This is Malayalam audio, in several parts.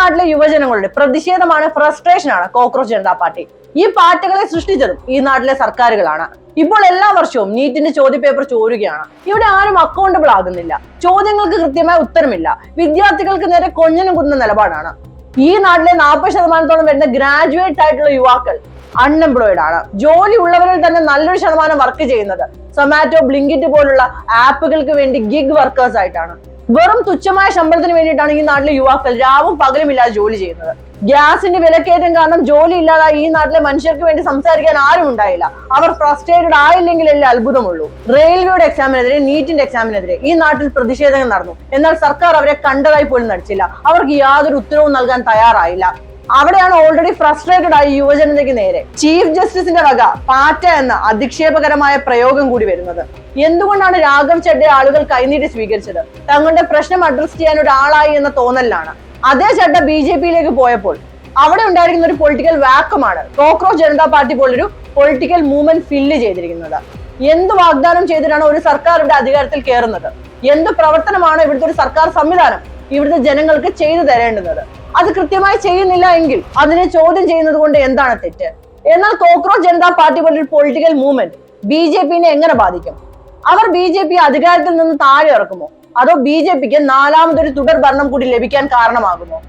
നാട്ടിലെ യുവജനങ്ങളുടെ പ്രതിഷേധമാണ്, ഫ്രസ്ട്രേഷനാണ് കോക്രോച്ച് ജനതാ പാർട്ടി. ഈ പാർട്ടികളെ സൃഷ്ടിച്ചതും ഈ നാട്ടിലെ സർക്കാരുകളാണ്. ഇപ്പോൾ എല്ലാ വർഷവും നീറ്റിന്റെ ചോദ്യപേപ്പർ ചോരുകയാണ്. ഇവിടെ ആരും അക്കൗണ്ടബിൾ ആകുന്നില്ല. ചോദ്യങ്ങൾക്ക് കൃത്യമായ ഉത്തരമില്ല. വിദ്യാർത്ഥികൾക്ക് നേരെ കൊഞ്ഞനും കുന്ന നിലപാടാണ്. ഈ നാട്ടിലെ 40% വരുന്ന ഗ്രാജുവേറ്റ് ആയിട്ടുള്ള യുവാക്കൾ അൺഎംപ്ലോയിഡ് ആണ്. ജോലി ഉള്ളവരിൽ തന്നെ നല്ലൊരു ശതമാനം വർക്ക് ചെയ്യുന്നത് സൊമാറ്റോ, ബ്ലിങ്കിറ്റ് പോലുള്ള ആപ്പുകൾക്ക് വേണ്ടി ഗിഗ് വർക്കേഴ്സ് ആയിട്ടാണ്. വെറും തുച്ഛമായ ശമ്പളത്തിന് വേണ്ടിയിട്ടാണ് ഈ നാട്ടിലെ യുവാക്കൾ രാവും പകലും ഇല്ലാതെ ജോലി ചെയ്യുന്നത്. ഗ്യാസിന്റെ വിലക്കയറ്റം കാരണം ജോലി ഇല്ലാതായി ഈ നാട്ടിലെ മനുഷ്യർക്ക് വേണ്ടി സംസാരിക്കാൻ ആരും ഉണ്ടായില്ല. അവർ ഫ്രസ്ട്രേറ്റഡ് ആയില്ലെങ്കിലല്ലേ അത്ഭുതമുള്ളൂ. റെയിൽവേയുടെ എക്സാമിനെതിരെ, നീറ്റിന്റെ എക്സാമിനെതിരെ ഈ നാട്ടിൽ പ്രതിഷേധങ്ങൾ നടന്നു. എന്നാൽ സർക്കാർ അവരെ കണ്ടതായി പോലും നടിച്ചില്ല. അവർക്ക് യാതൊരു ഉത്തരവും നൽകാൻ തയ്യാറായില്ല. അവിടെയാണ് ഓൾറെഡി ഫ്രസ്ട്രേറ്റഡ് ആയി യുവജനതയ്ക്ക് നേരെ ചീഫ് ജസ്റ്റിസിന്റെ വക പാറ്റ എന്ന അധിക്ഷേപകരമായ പ്രയോഗം കൂടി വരുന്നത്. എന്തുകൊണ്ടാണ് രാഘവ് ചഡ്ഡയെ ആളുകൾ കൈനീട്ടി സ്വീകരിച്ചത്? തങ്ങളുടെ പ്രശ്നം അഡ്രസ് ചെയ്യാൻ ഒരാളായി എന്ന തോന്നലിലാണ്. അതേ ചഡ്ഡ BJP-യിലേക്ക് പോയപ്പോൾ അവിടെ ഉണ്ടായിരിക്കുന്ന ഒരു പൊളിറ്റിക്കൽ വാക്വമാണ് കോക്രോച്ച് ജനതാ പാർട്ടി പോലൊരു പൊളിറ്റിക്കൽ മൂവ്മെന്റ് ഫില്ല് ചെയ്തിരിക്കുന്നത്. എന്ത് വാഗ്ദാനം ചെയ്തിട്ടാണ് ഒരു സർക്കാർ ഇവിടെ അധികാരത്തിൽ കയറുന്നത്? എന്ത് പ്രവർത്തനമാണ് ഇവിടുത്തെ ഒരു സർക്കാർ സംവിധാനം ഇവിടുത്തെ ജനങ്ങൾക്ക് ചെയ്തു തരേണ്ടുന്നത്? അത് കൃത്യമായി ചെയ്യുന്നില്ല എങ്കിൽ അതിനെ ചോദ്യം ചെയ്യുന്നത് കൊണ്ട് എന്താണ് തെറ്റ്? എന്നാൽ കോക്രോച്ച് ജനതാ പാർട്ടി പോലൊരു പൊളിറ്റിക്കൽ മൂവ്മെന്റ് BJP-നെ എങ്ങനെ ബാധിക്കും? അവർ BJP അധികാരത്തിൽ നിന്ന് താഴെ ഇറക്കുമോ? അതോ BJP-ക്ക് നാലാമതൊരു തുടർ ഭരണം കൂടി ലഭിക്കാൻ കാരണമാകുമോ?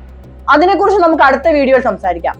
അതിനെക്കുറിച്ച് നമുക്ക് അടുത്ത വീഡിയോയിൽ സംസാരിക്കാം.